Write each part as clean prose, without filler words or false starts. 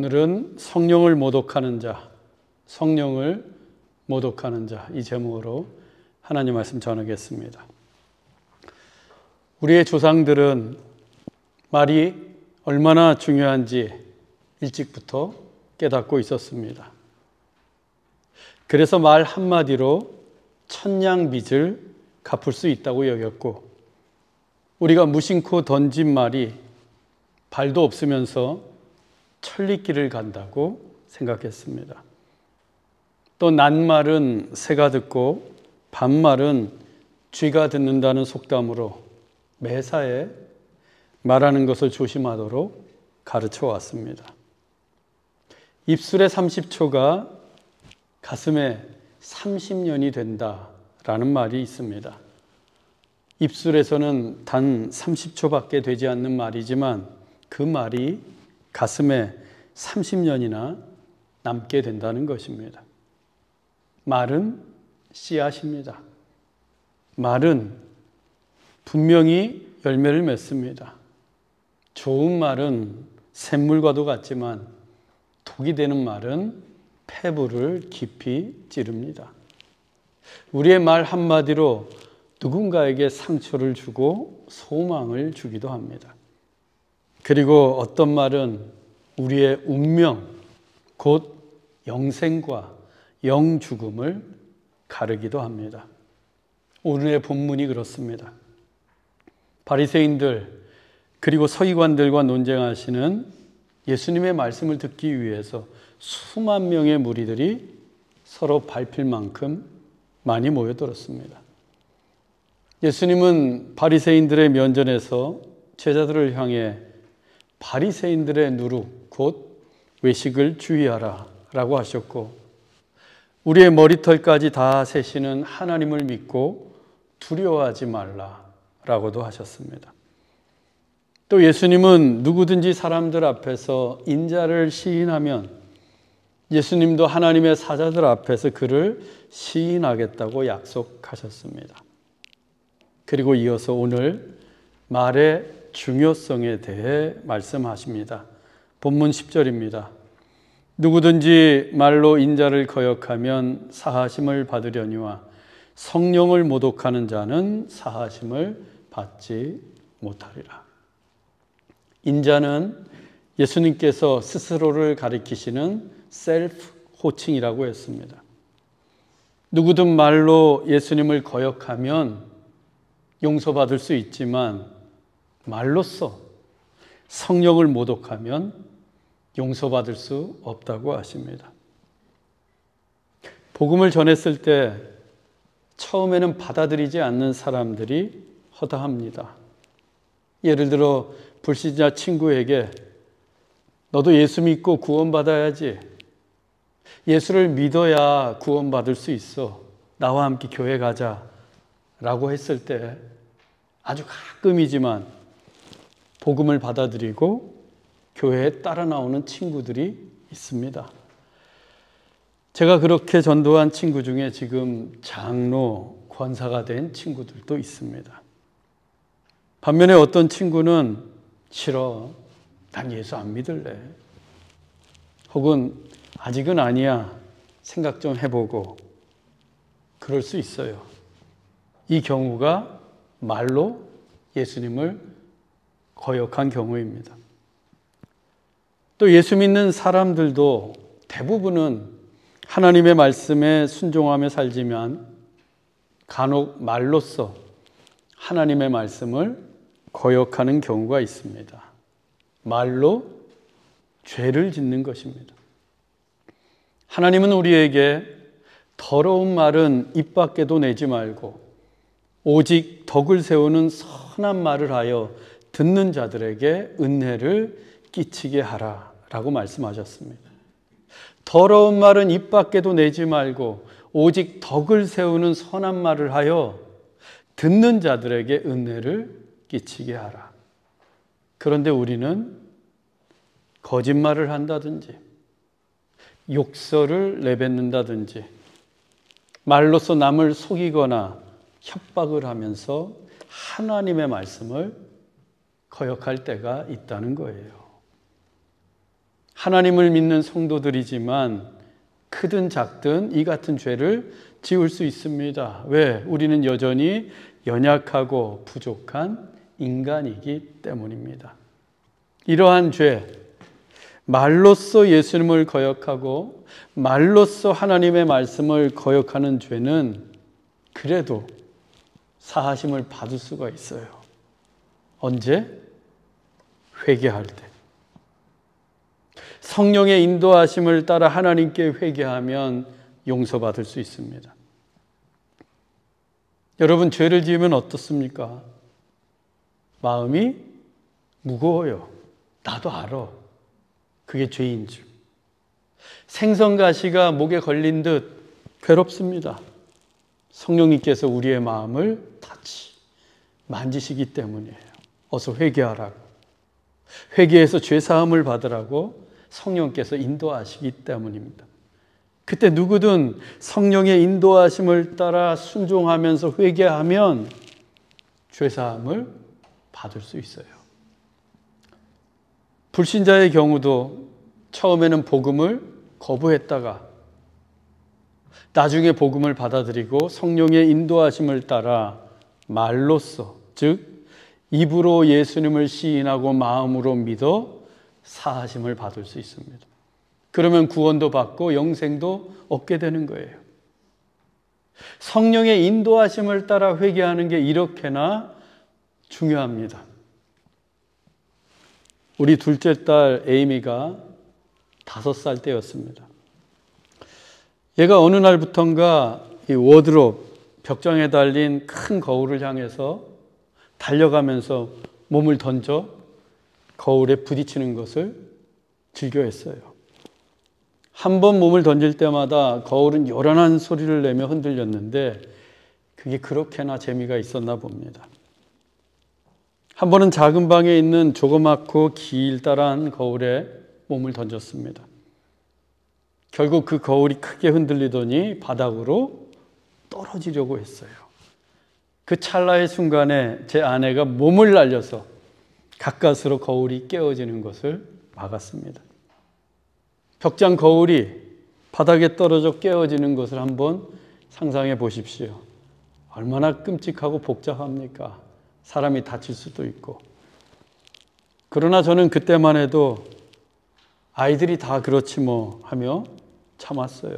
오늘은 성령을 모독하는 자, 성령을 모독하는 자, 이 제목으로 하나님 말씀 전하겠습니다. 우리의 조상들은 말이 얼마나 중요한지 일찍부터 깨닫고 있었습니다. 그래서 말 한마디로 천냥 빚을 갚을 수 있다고 여겼고, 우리가 무심코 던진 말이 발도 없으면서 천리길을 간다고 생각했습니다. 또 낱말은 새가 듣고 반말은 쥐가 듣는다는 속담으로 매사에 말하는 것을 조심하도록 가르쳐 왔습니다. 입술의 30초가 가슴에 30년이 된다라는 말이 있습니다. 입술에서는 단 30초밖에 되지 않는 말이지만 그 말이 가슴에 30년이나 남게 된다는 것입니다. 말은 씨앗입니다. 말은 분명히 열매를 맺습니다. 좋은 말은 샘물과도 같지만 독이 되는 말은 폐부를 깊이 찌릅니다. 우리의 말 한마디로 누군가에게 상처를 주고 소망을 주기도 합니다. 그리고 어떤 말은 우리의 운명, 곧 영생과 영죽음을 가르기도 합니다. 오늘의 본문이 그렇습니다. 바리새인들 그리고 서기관들과 논쟁하시는 예수님의 말씀을 듣기 위해서 수만 명의 무리들이 서로 밟힐 만큼 많이 모여들었습니다. 예수님은 바리새인들의 면전에서 제자들을 향해 바리새인들의 누룩, 곧 외식을 주의하라 라고 하셨고, 우리의 머리털까지 다 세시는 하나님을 믿고 두려워하지 말라 라고도 하셨습니다. 또 예수님은 누구든지 사람들 앞에서 인자를 시인하면 예수님도 하나님의 사자들 앞에서 그를 시인하겠다고 약속하셨습니다. 그리고 이어서 오늘 말의 중요성에 대해 말씀하십니다. 본문 10절입니다. 누구든지 말로 인자를 거역하면 사하심을 받으려니와 성령을 모독하는 자는 사하심을 받지 못하리라. 인자는 예수님께서 스스로를 가리키시는 셀프 호칭이라고 했습니다. 누구든 말로 예수님을 거역하면 용서받을 수 있지만 말로써 성령을 모독하면 용서받을 수 없다고 하십니다. 복음을 전했을 때 처음에는 받아들이지 않는 사람들이 허다합니다. 예를 들어 불신자 친구에게 너도 예수 믿고 구원받아야지. 예수를 믿어야 구원받을 수 있어. 나와 함께 교회 가자. 라고 했을 때 아주 가끔이지만 복음을 받아들이고 교회에 따라 나오는 친구들이 있습니다. 제가 그렇게 전도한 친구 중에 지금 장로, 권사가 된 친구들도 있습니다. 반면에 어떤 친구는 싫어. 난 예수 안 믿을래. 혹은 아직은 아니야. 생각 좀 해보고. 그럴 수 있어요. 이 경우가 말로 예수님을 거역한 경우입니다. 또 예수 믿는 사람들도 대부분은 하나님의 말씀에 순종하며 살지만 간혹 말로써 하나님의 말씀을 거역하는 경우가 있습니다. 말로 죄를 짓는 것입니다. 하나님은 우리에게 더러운 말은 입 밖에도 내지 말고 오직 덕을 세우는 선한 말을 하여 듣는 자들에게 은혜를 끼치게 하라 라고 말씀하셨습니다. 더러운 말은 입 밖에도 내지 말고 오직 덕을 세우는 선한 말을 하여 듣는 자들에게 은혜를 끼치게 하라. 그런데 우리는 거짓말을 한다든지 욕설을 내뱉는다든지 말로써 남을 속이거나 협박을 하면서 하나님의 말씀을 거역할 때가 있다는 거예요. 하나님을 믿는 성도들이지만 크든 작든 이 같은 죄를 지을 수 있습니다. 왜? 우리는 여전히 연약하고 부족한 인간이기 때문입니다. 이러한 죄, 말로써 예수님을 거역하고 말로써 하나님의 말씀을 거역하는 죄는 그래도 사하심을 받을 수가 있어요. 언제? 회개할 때. 성령의 인도하심을 따라 하나님께 회개하면 용서받을 수 있습니다. 여러분, 죄를 지으면 어떻습니까? 마음이 무거워요. 나도 알아. 그게 죄인 줄. 생선가시가 목에 걸린 듯 괴롭습니다. 성령님께서 우리의 마음을 만지시기 때문이에요. 어서 회개하라고. 회개해서 죄사함을 받으라고 성령께서 인도하시기 때문입니다. 그때 누구든 성령의 인도하심을 따라 순종하면서 회개하면 죄사함을 받을 수 있어요. 불신자의 경우도 처음에는 복음을 거부했다가 나중에 복음을 받아들이고 성령의 인도하심을 따라 말로써, 즉 입으로 예수님을 시인하고 마음으로 믿어 사하심을 받을 수 있습니다. 그러면 구원도 받고 영생도 얻게 되는 거예요. 성령의 인도하심을 따라 회개하는 게 이렇게나 중요합니다. 우리 둘째 딸 에이미가 5살 때였습니다. 얘가 어느 날부턴가 이 워드롭, 벽장에 달린 큰 거울을 향해서 달려가면서 몸을 던져 거울에 부딪히는 것을 즐겨했어요. 한 번 몸을 던질 때마다 거울은 요란한 소리를 내며 흔들렸는데 그게 그렇게나 재미가 있었나 봅니다. 한 번은 작은 방에 있는 조그맣고 길다란 거울에 몸을 던졌습니다. 결국 그 거울이 크게 흔들리더니 바닥으로 떨어지려고 했어요. 그 찰나의 순간에 제 아내가 몸을 날려서 가까스로 거울이 깨어지는 것을 막았습니다. 벽장 거울이 바닥에 떨어져 깨어지는 것을 한번 상상해 보십시오. 얼마나 끔찍하고 복잡합니까? 사람이 다칠 수도 있고. 그러나 저는 그때만 해도 아이들이 다 그렇지 뭐 하며 참았어요.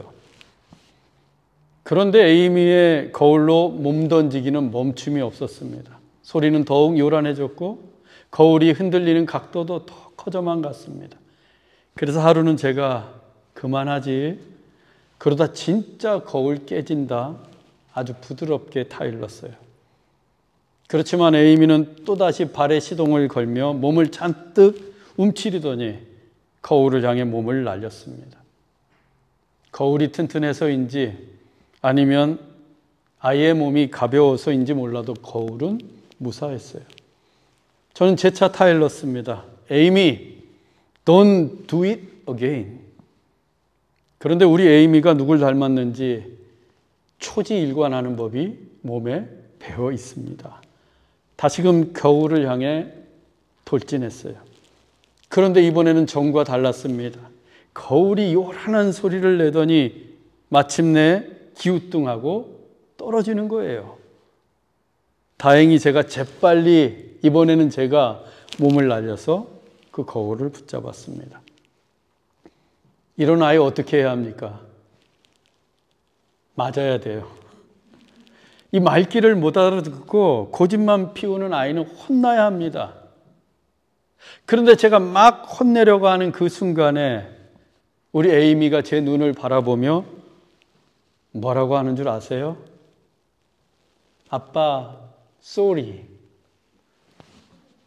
그런데 에이미의 거울로 몸 던지기는 멈춤이 없었습니다. 소리는 더욱 요란해졌고 거울이 흔들리는 각도도 더 커져만 갔습니다. 그래서 하루는 제가 그만하지, 그러다 진짜 거울 깨진다 아주 부드럽게 타일렀어요. 그렇지만 에이미는 또다시 발에 시동을 걸며 몸을 잔뜩 움츠리더니 거울을 향해 몸을 날렸습니다. 거울이 튼튼해서인지 아니면 아이의 몸이 가벼워서인지 몰라도 거울은 무사했어요. 저는 재차 타일렀습니다. 에이미, don't do it again. 그런데 우리 에이미가 누굴 닮았는지 초지일관하는 법이 몸에 배어 있습니다. 다시금 거울을 향해 돌진했어요. 그런데 이번에는 전과 달랐습니다. 거울이 요란한 소리를 내더니 마침내 기우뚱하고 떨어지는 거예요. 다행히 제가 재빨리 이번에는 제가 몸을 날려서 그 거울을 붙잡았습니다. 이런 아이 어떻게 해야 합니까? 맞아야 돼요. 이 말귀를 못 알아듣고 고집만 피우는 아이는 혼나야 합니다. 그런데 제가 막 혼내려고 하는 그 순간에 우리 에이미가 제 눈을 바라보며 뭐라고 하는 줄 아세요? 아빠, sorry.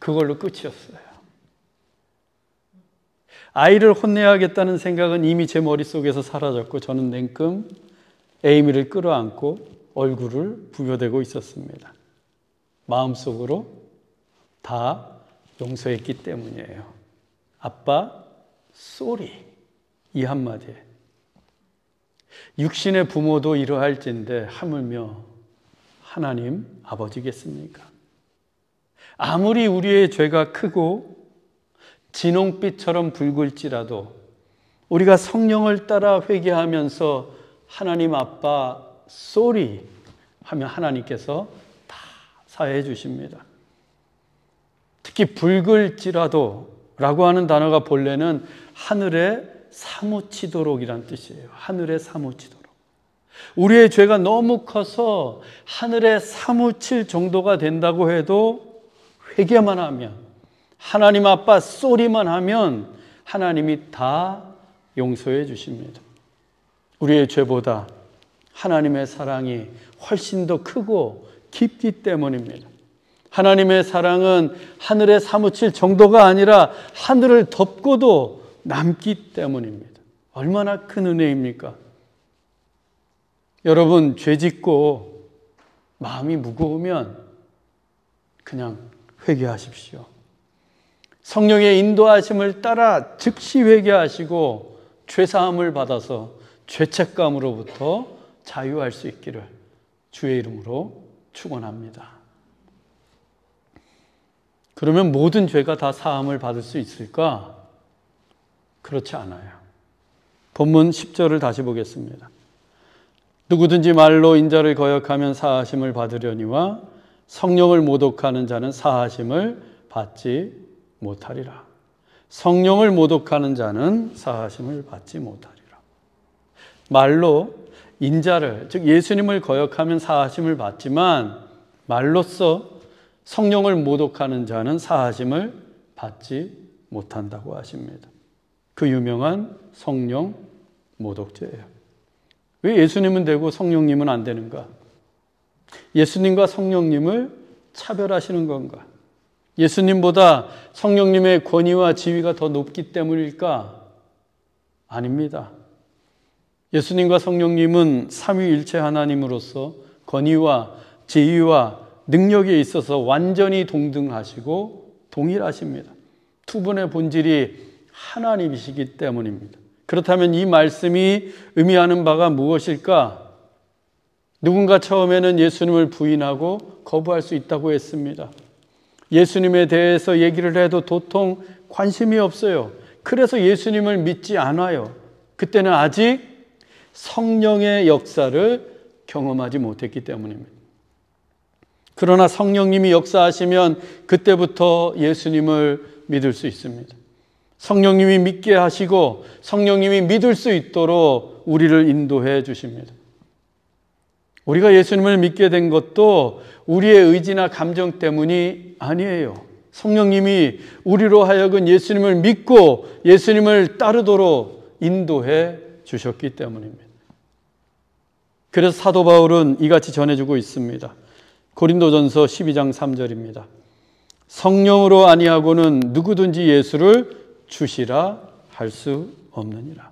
그걸로 끝이었어요. 아이를 혼내야겠다는 생각은 이미 제 머릿속에서 사라졌고 저는 냉큼 에이미를 끌어안고 얼굴을 부벼대고 있었습니다. 마음속으로 다 용서했기 때문이에요. 아빠, sorry. 이 한마디에. 육신의 부모도 이러할진데 하물며 하나님 아버지겠습니까? 아무리 우리의 죄가 크고 진홍빛처럼 붉을지라도 우리가 성령을 따라 회개하면서 하나님 아빠 쏘리 하면 하나님께서 다 사해 주십니다. 특히 붉을지라도 라고 하는 단어가 본래는 하늘에 사무치도록이란 뜻이에요. 하늘에 사무치도록. 우리의 죄가 너무 커서 하늘에 사무칠 정도가 된다고 해도 회개만 하면, 하나님 아빠 쏘리만 하면 하나님이 다 용서해 주십니다. 우리의 죄보다 하나님의 사랑이 훨씬 더 크고 깊기 때문입니다. 하나님의 사랑은 하늘에 사무칠 정도가 아니라 하늘을 덮고도 남기 때문입니다. 얼마나 큰 은혜입니까? 여러분, 죄 짓고 마음이 무거우면 그냥 회개하십시오. 성령의 인도하심을 따라 즉시 회개하시고 죄사함을 받아서 죄책감으로부터 자유할 수 있기를 주의 이름으로 축원합니다. 그러면 모든 죄가 다 사함을 받을 수 있을까? 그렇지 않아요. 본문 10절을 다시 보겠습니다. 누구든지 말로 인자를 거역하면 사하심을 받으려니와 성령을 모독하는 자는 사하심을 받지 못하리라. 성령을 모독하는 자는 사하심을 받지 못하리라. 말로 인자를, 즉 예수님을 거역하면 사하심을 받지만 말로써 성령을 모독하는 자는 사하심을 받지 못한다고 하십니다. 그 유명한 성령 모독죄예요. 왜 예수님은 되고 성령님은 안 되는가? 예수님과 성령님을 차별하시는 건가? 예수님보다 성령님의 권위와 지위가 더 높기 때문일까? 아닙니다. 예수님과 성령님은 삼위일체 하나님으로서 권위와 지위와 능력에 있어서 완전히 동등하시고 동일하십니다. 두 분의 본질이 하나님이시기 때문입니다. 그렇다면 이 말씀이 의미하는 바가 무엇일까? 누군가 처음에는 예수님을 부인하고 거부할 수 있다고 했습니다. 예수님에 대해서 얘기를 해도 도통 관심이 없어요. 그래서 예수님을 믿지 않아요. 그때는 아직 성령의 역사를 경험하지 못했기 때문입니다. 그러나 성령님이 역사하시면 그때부터 예수님을 믿을 수 있습니다. 성령님이 믿게 하시고 성령님이 믿을 수 있도록 우리를 인도해 주십니다. 우리가 예수님을 믿게 된 것도 우리의 의지나 감정 때문이 아니에요. 성령님이 우리로 하여금 예수님을 믿고 예수님을 따르도록 인도해 주셨기 때문입니다. 그래서 사도 바울은 이같이 전해주고 있습니다. 고린도전서 12장 3절입니다. 성령으로 아니하고는 누구든지 예수를 주시라 할 수 없느니라.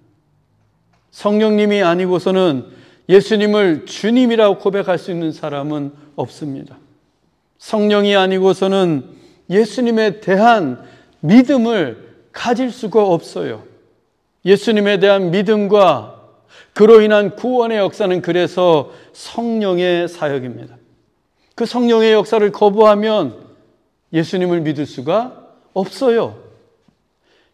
성령님이 아니고서는 예수님을 주님이라고 고백할 수 있는 사람은 없습니다. 성령이 아니고서는 예수님에 대한 믿음을 가질 수가 없어요. 예수님에 대한 믿음과 그로 인한 구원의 역사는 그래서 성령의 사역입니다. 그 성령의 역사를 거부하면 예수님을 믿을 수가 없어요.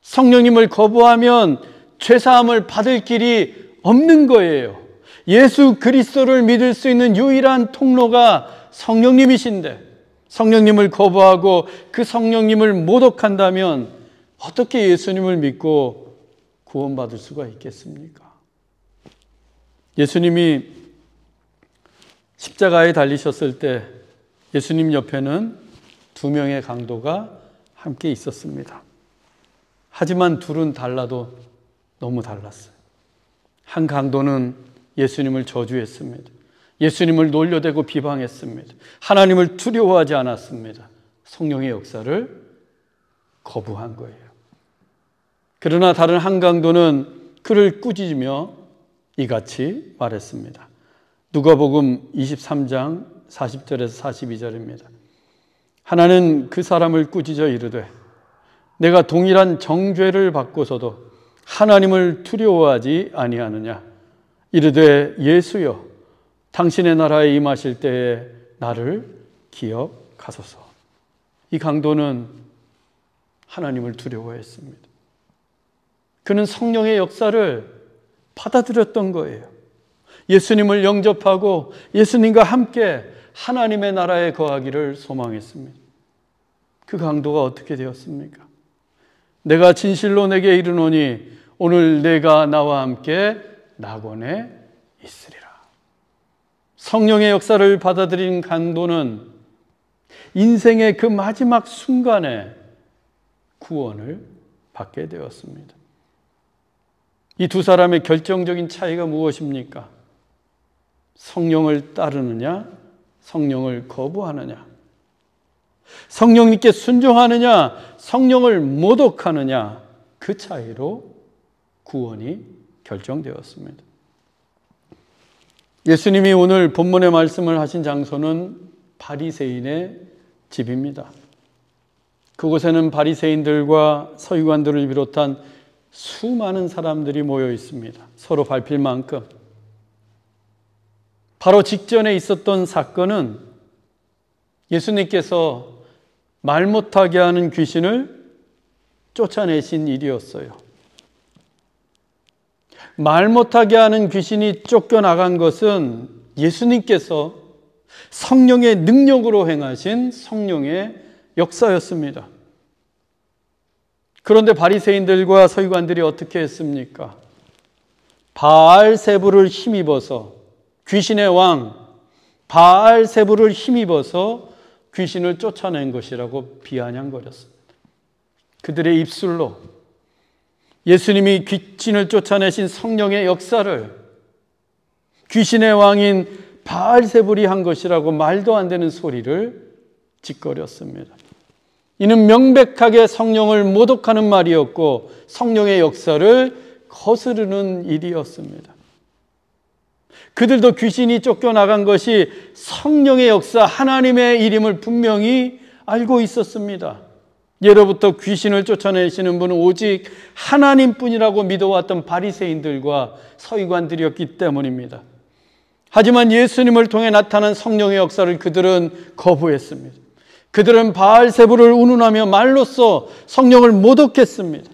성령님을 거부하면 죄사함을 받을 길이 없는 거예요. 예수 그리스도를 믿을 수 있는 유일한 통로가 성령님이신데 성령님을 거부하고 그 성령님을 모독한다면 어떻게 예수님을 믿고 구원받을 수가 있겠습니까? 예수님이 십자가에 달리셨을 때 예수님 옆에는 두 명의 강도가 함께 있었습니다. 하지만 둘은 달라도 너무 달랐어요. 한 강도는 예수님을 저주했습니다. 예수님을 놀려대고 비방했습니다. 하나님을 두려워하지 않았습니다. 성령의 역사를 거부한 거예요. 그러나 다른 한 강도는 그를 꾸짖으며 이같이 말했습니다. 누가복음 23장 40절에서 42절입니다. 하나는 그 사람을 꾸짖어 이르되 내가 동일한 정죄를 받고서도 하나님을 두려워하지 아니하느냐. 이르되 예수여 당신의 나라에 임하실 때에 나를 기억하소서. 이 강도는 하나님을 두려워했습니다. 그는 성령의 역사를 받아들였던 거예요. 예수님을 영접하고 예수님과 함께 하나님의 나라에 거하기를 소망했습니다. 그 강도가 어떻게 되었습니까? 내가 진실로 내게 이르노니 오늘 내가 나와 함께 낙원에 있으리라. 성령의 역사를 받아들인 강도는 인생의 그 마지막 순간에 구원을 받게 되었습니다. 이 두 사람의 결정적인 차이가 무엇입니까? 성령을 따르느냐, 성령을 거부하느냐, 성령님께 순종하느냐, 성령을 모독하느냐, 그 차이로 구원이 결정되었습니다. 예수님이 오늘 본문의 말씀을 하신 장소는 바리새인의 집입니다. 그곳에는 바리새인들과 서기관들을 비롯한 수많은 사람들이 모여 있습니다. 서로 밟힐 만큼. 바로 직전에 있었던 사건은 예수님께서 말 못하게 하는 귀신을 쫓아내신 일이었어요. 말 못하게 하는 귀신이 쫓겨나간 것은 예수님께서 성령의 능력으로 행하신 성령의 역사였습니다. 그런데 바리새인들과 서기관들이 어떻게 했습니까? 바알세불을 힘입어서, 귀신의 왕 바알세불을 힘입어서 귀신을 쫓아낸 것이라고 비아냥거렸습니다. 그들의 입술로 예수님이 귀신을 쫓아내신 성령의 역사를 귀신의 왕인 바알세불이 한 것이라고 말도 안 되는 소리를 짓거렸습니다. 이는 명백하게 성령을 모독하는 말이었고 성령의 역사를 거스르는 일이었습니다. 그들도 귀신이 쫓겨나간 것이 성령의 역사, 하나님의 일임을 분명히 알고 있었습니다. 예로부터 귀신을 쫓아내시는 분은 오직 하나님뿐이라고 믿어왔던 바리새인들과 서기관들이었기 때문입니다. 하지만 예수님을 통해 나타난 성령의 역사를 그들은 거부했습니다. 그들은 바알세불을 운운하며 말로써 성령을 모독했습니다.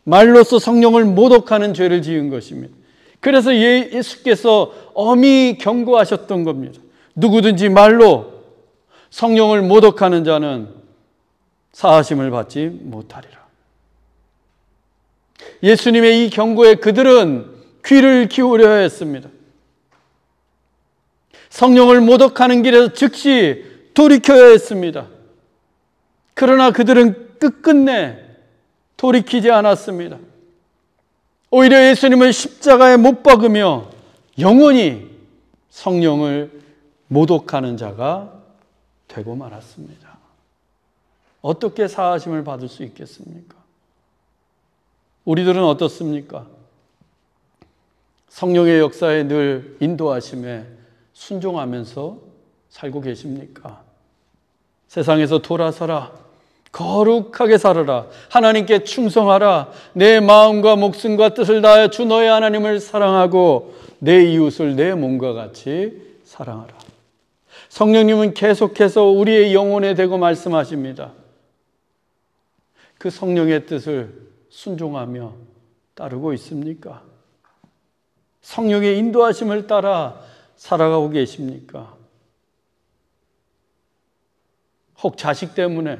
말로써 성령을 모독하는 죄를 지은 것입니다. 그래서 예수께서 엄히 경고하셨던 겁니다. 누구든지 말로 성령을 모독하는 자는 사하심을 받지 못하리라. 예수님의 이 경고에 그들은 귀를 기울여야 했습니다. 성령을 모독하는 길에서 즉시 돌이켜야 했습니다. 그러나 그들은 끝끝내 돌이키지 않았습니다. 오히려 예수님을 십자가에 못 박으며 영원히 성령을 모독하는 자가 되고 말았습니다. 어떻게 사하심을 받을 수 있겠습니까? 우리들은 어떻습니까? 성령의 역사에 늘 인도하심에 순종하면서 살고 계십니까? 세상에서 돌아서라, 거룩하게 살아라, 하나님께 충성하라, 내 마음과 목숨과 뜻을 다하여 주 너의 하나님을 사랑하고 내 이웃을 내 몸과 같이 사랑하라. 성령님은 계속해서 우리의 영혼에 대고 말씀하십니다. 그 성령의 뜻을 순종하며 따르고 있습니까? 성령의 인도하심을 따라 살아가고 계십니까? 혹 자식 때문에,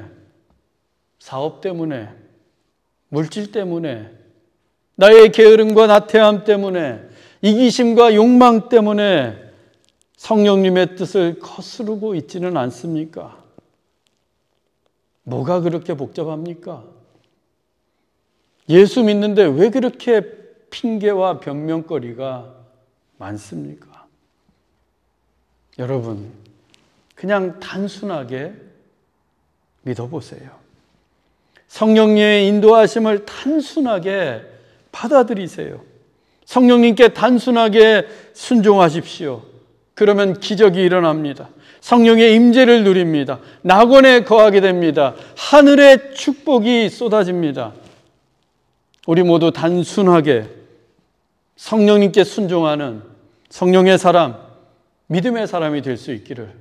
사업 때문에, 물질 때문에, 나의 게으름과 나태함 때문에, 이기심과 욕망 때문에 성령님의 뜻을 거스르고 있지는 않습니까? 뭐가 그렇게 복잡합니까? 예수 믿는데 왜 그렇게 핑계와 변명거리가 많습니까? 여러분, 그냥 단순하게 믿어보세요. 성령님의 인도하심을 단순하게 받아들이세요. 성령님께 단순하게 순종하십시오. 그러면 기적이 일어납니다. 성령의 임재를 누립니다. 낙원에 거하게 됩니다. 하늘의 축복이 쏟아집니다. 우리 모두 단순하게 성령님께 순종하는 성령의 사람, 믿음의 사람이 될 수 있기를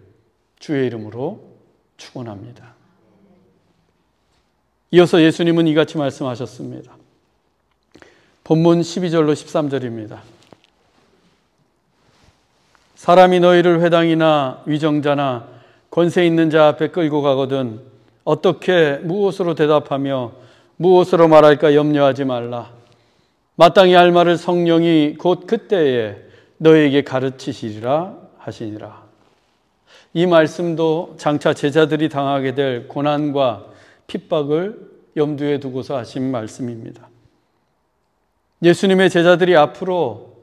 주의 이름으로 축원합니다. 이어서 예수님은 이같이 말씀하셨습니다. 본문 12절로 13절입니다. 사람이 너희를 회당이나 위정자나 권세 있는 자 앞에 끌고 가거든 어떻게 무엇으로 대답하며 무엇으로 말할까 염려하지 말라. 마땅히 할 말을 성령이 곧 그때에 너희에게 가르치시리라 하시니라. 이 말씀도 장차 제자들이 당하게 될 고난과 핍박을 염두에 두고서 하신 말씀입니다. 예수님의 제자들이 앞으로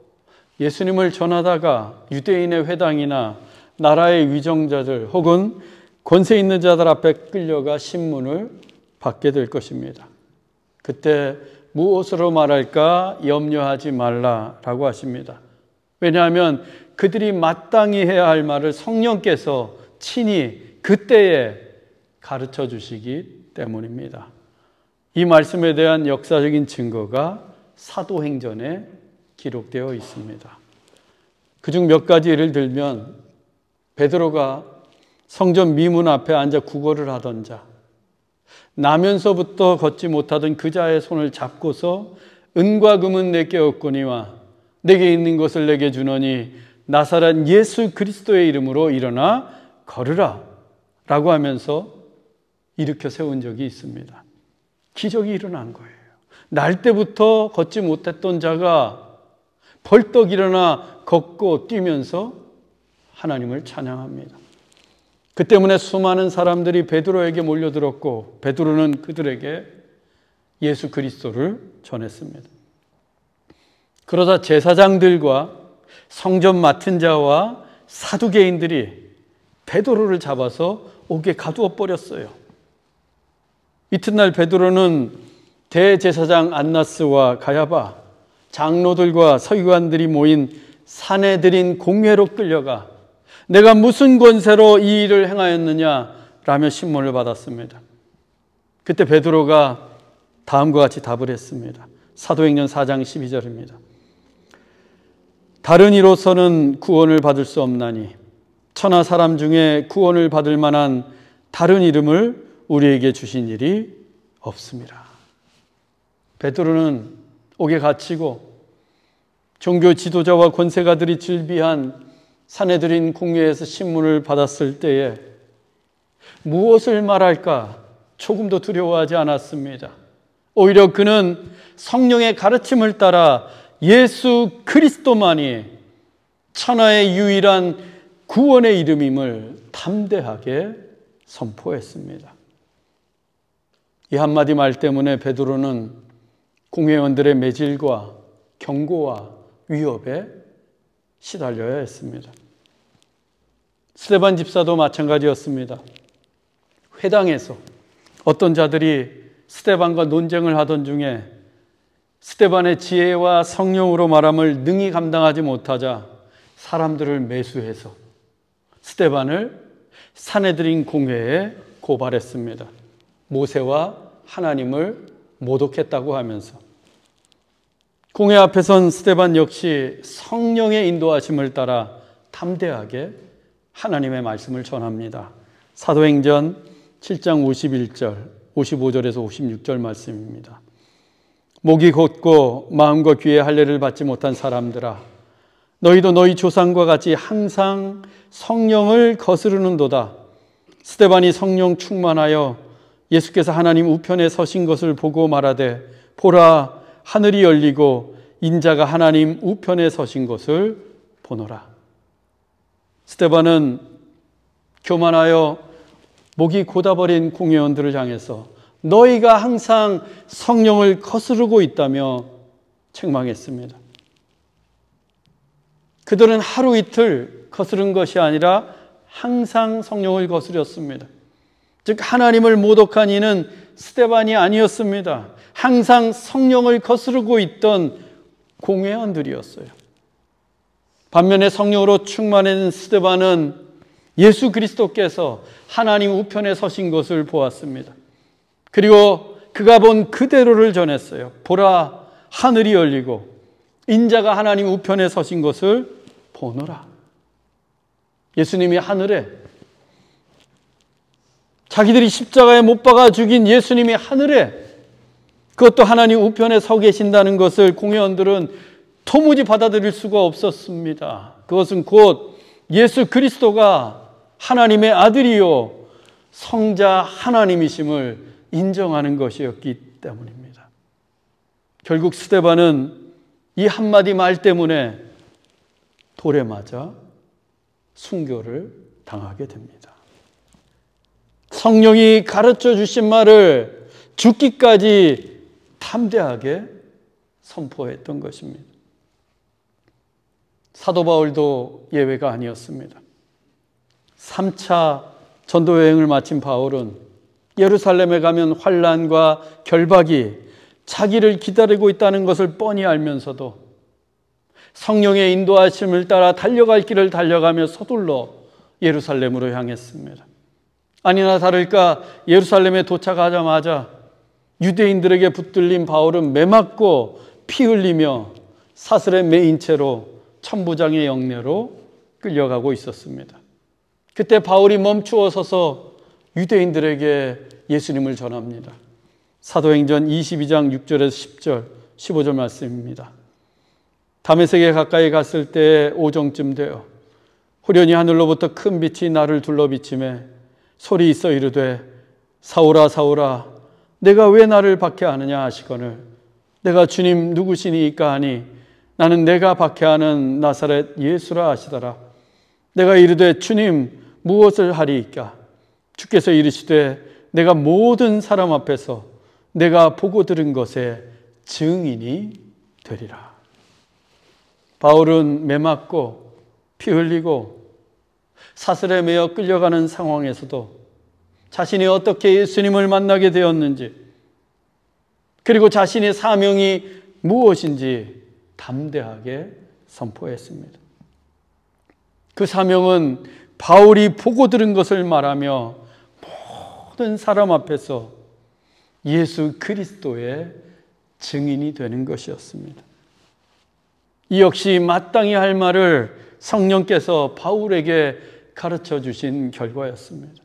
예수님을 전하다가 유대인의 회당이나 나라의 위정자들 혹은 권세 있는 자들 앞에 끌려가 신문을 받게 될 것입니다. 그때 무엇으로 말할까 염려하지 말라라고 하십니다. 왜냐하면 그들이 마땅히 해야 할 말을 성령께서 친히 그때에 가르쳐 주시기 때문입니다. 이 말씀에 대한 역사적인 증거가 사도행전에 기록되어 있습니다. 그중 몇 가지 예를 들면 베드로가 성전 미문 앞에 앉아 구걸을 하던 자, 나면서부터 걷지 못하던 그 자의 손을 잡고서 은과 금은 내게 없거니와 내게 있는 것을 내게 주노니 나사렛 예수 그리스도의 이름으로 일어나 걸으라 라고 하면서 일으켜 세운 적이 있습니다. 기적이 일어난 거예요. 날 때부터 걷지 못했던 자가 벌떡 일어나 걷고 뛰면서 하나님을 찬양합니다. 그 때문에 수많은 사람들이 베드로에게 몰려들었고 베드로는 그들에게 예수 그리스도를 전했습니다. 그러자 제사장들과 성전 맡은 자와 사두개인들이 베드로를 잡아서 옥에 가두어 버렸어요. 이튿날 베드로는 대제사장 안나스와 가야바, 장로들과 서기관들이 모인 산헤드린 공회로 끌려가 내가 무슨 권세로 이 일을 행하였느냐 라며 신문을 받았습니다. 그때 베드로가 다음과 같이 답을 했습니다. 사도행전 4장 12절입니다. 다른 이로서는 구원을 받을 수 없나니 천하 사람 중에 구원을 받을 만한 다른 이름을 우리에게 주신 일이 없습니다. 베드로는 옥에 갇히고 종교 지도자와 권세가들이 즐비한 산헤드린 공회에서 신문을 받았을 때에 무엇을 말할까 조금도 두려워하지 않았습니다. 오히려 그는 성령의 가르침을 따라 예수 그리스도만이 천하의 유일한 구원의 이름임을 담대하게 선포했습니다. 이 한마디 말 때문에 베드로는 공회원들의 매질과 경고와 위협에 시달려야 했습니다. 스데반 집사도 마찬가지였습니다. 회당에서 어떤 자들이 스데반과 논쟁을 하던 중에 스데반의 지혜와 성령으로 말함을 능히 감당하지 못하자 사람들을 매수해서 스데반을 산헤드린 공회에 고발했습니다. 모세와 하나님을 모독했다고 하면서 공회 앞에 선 스데반 역시 성령의 인도하심을 따라 담대하게 하나님의 말씀을 전합니다. 사도행전 7장 51절, 55절에서 56절 말씀입니다. 목이 곧고 마음과 귀에 할례를 받지 못한 사람들아, 너희도 너희 조상과 같이 항상 성령을 거스르는도다. 스데반이 성령 충만하여 예수께서 하나님 우편에 서신 것을 보고 말하되 보라 하늘이 열리고 인자가 하나님 우편에 서신 것을 보노라. 스데반은 교만하여 목이 곧아버린 공회원들을 향해서 너희가 항상 성령을 거스르고 있다며 책망했습니다. 그들은 하루 이틀 거스른 것이 아니라 항상 성령을 거스렸습니다. 즉 하나님을 모독한 이는 스데반이 아니었습니다. 항상 성령을 거스르고 있던 공회원들이었어요. 반면에 성령으로 충만한 스데반은 예수 그리스도께서 하나님 우편에 서신 것을 보았습니다. 그리고 그가 본 그대로를 전했어요. 보라 하늘이 열리고 인자가 하나님 우편에 서신 것을 보노라. 예수님이 하늘에, 자기들이 십자가에 못 박아 죽인 예수님이 하늘에 그것도 하나님 우편에 서 계신다는 것을 공회원들은 도무지 받아들일 수가 없었습니다. 그것은 곧 예수 그리스도가 하나님의 아들이요 성자 하나님이심을 인정하는 것이었기 때문입니다. 결국 스데반은 이 한마디 말 때문에 돌에 맞아 순교를 당하게 됩니다. 성령이 가르쳐 주신 말을 죽기까지 담대하게 선포했던 것입니다. 사도 바울도 예외가 아니었습니다. 3차 전도 여행을 마친 바울은 예루살렘에 가면 환난과 결박이 자기를 기다리고 있다는 것을 뻔히 알면서도 성령의 인도하심을 따라 달려갈 길을 달려가며 서둘러 예루살렘으로 향했습니다. 아니나 다를까 예루살렘에 도착하자마자 유대인들에게 붙들린 바울은 매맞고 피 흘리며 사슬에 매인 채로 천부장의 영내로 끌려가고 있었습니다. 그때 바울이 멈추어 서서 유대인들에게 예수님을 전합니다. 사도행전 22장 6절에서 10절, 15절 말씀입니다. 다메섹에 가까이 갔을 때 오정쯤 되어 후련히 하늘로부터 큰 빛이 나를 둘러 비치매 소리 있어 이르되 사울아 사울아 내가 왜 나를 박해하느냐 하시거늘 내가 주님 누구시니이까 하니 나는 내가 박해하는 나사렛 예수라 하시더라. 내가 이르되 주님 무엇을 하리이까? 주께서 이르시되 내가 모든 사람 앞에서 내가 보고 들은 것에 증인이 되리라. 바울은 매맞고 피 흘리고 사슬에 매어 끌려가는 상황에서도 자신이 어떻게 예수님을 만나게 되었는지 그리고 자신의 사명이 무엇인지 담대하게 선포했습니다. 그 사명은 바울이 보고 들은 것을 말하며 모든 사람 앞에서 예수 그리스도의 증인이 되는 것이었습니다. 이 역시 마땅히 할 말을 성령께서 바울에게 가르쳐 주신 결과였습니다.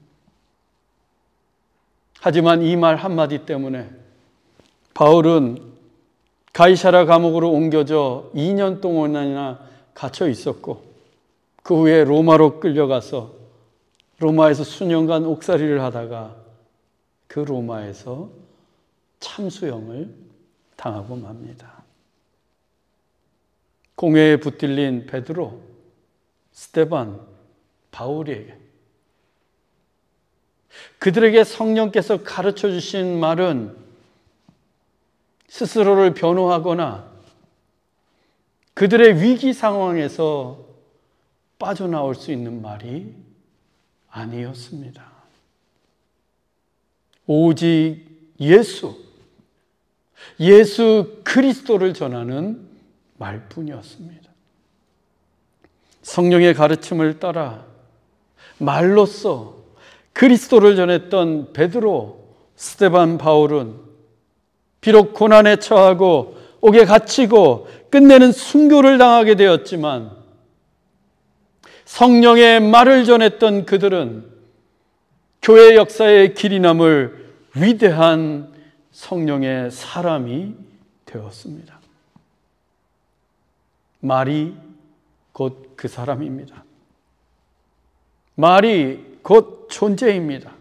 하지만 이 말 한마디 때문에 바울은 가이사랴 감옥으로 옮겨져 2년 동안이나 갇혀 있었고 그 후에 로마로 끌려가서 로마에서 수년간 옥살이를 하다가 그 로마에서 참수형을 당하고 맙니다. 공회에 붙들린 베드로, 스데반, 바울에게 그들에게 성령께서 가르쳐 주신 말은 스스로를 변호하거나 그들의 위기 상황에서 빠져나올 수 있는 말이 아니었습니다. 오직 예수 그리스도를 전하는 말뿐이었습니다. 성령의 가르침을 따라 말로써 그리스도를 전했던 베드로, 스데반, 바울은 비록 고난에 처하고 옥에 갇히고 끝내는 순교를 당하게 되었지만 성령의 말을 전했던 그들은 교회 역사의 길이 남을 위대한 성령의 사람이 되었습니다. 말이 곧 그 사람입니다. 말이 곧 존재입니다.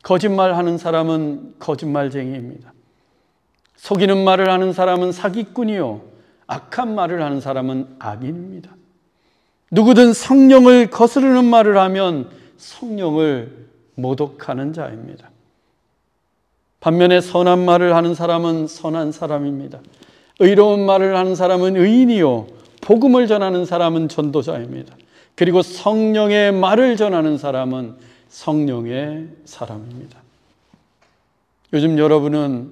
거짓말하는 사람은 거짓말쟁이입니다. 속이는 말을 하는 사람은 사기꾼이요 악한 말을 하는 사람은 악인입니다. 누구든 성령을 거스르는 말을 하면 성령을 모독하는 자입니다. 반면에 선한 말을 하는 사람은 선한 사람입니다. 의로운 말을 하는 사람은 의인이요 복음을 전하는 사람은 전도자입니다. 그리고 성령의 말을 전하는 사람은 성령의 사람입니다. 요즘 여러분은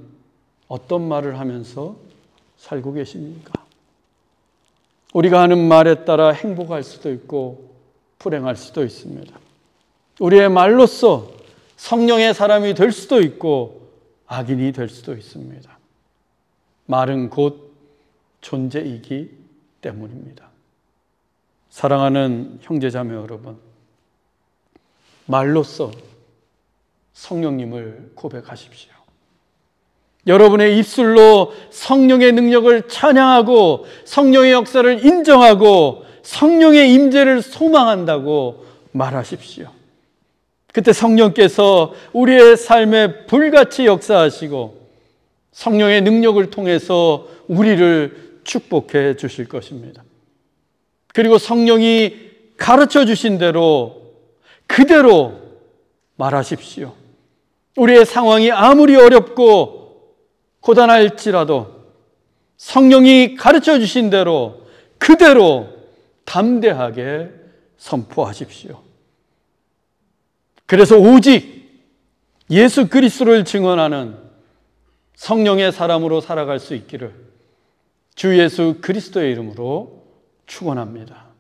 어떤 말을 하면서 살고 계십니까? 우리가 하는 말에 따라 행복할 수도 있고 불행할 수도 있습니다. 우리의 말로써 성령의 사람이 될 수도 있고 악인이 될 수도 있습니다. 말은 곧 존재이기 때문입니다. 사랑하는 형제자매 여러분, 말로써 성령님을 고백하십시오. 여러분의 입술로 성령의 능력을 찬양하고 성령의 역사를 인정하고 성령의 임재를 소망한다고 말하십시오. 그때 성령께서 우리의 삶에 불같이 역사하시고 성령의 능력을 통해서 우리를 축복해 주실 것입니다. 그리고 성령이 가르쳐 주신 대로 그대로 말하십시오. 우리의 상황이 아무리 어렵고 고단할지라도 성령이 가르쳐 주신 대로 그대로 담대하게 선포하십시오. 그래서 오직 예수 그리스도를 증언하는 성령의 사람으로 살아갈 수 있기를 주 예수 그리스도의 이름으로 축원합니다.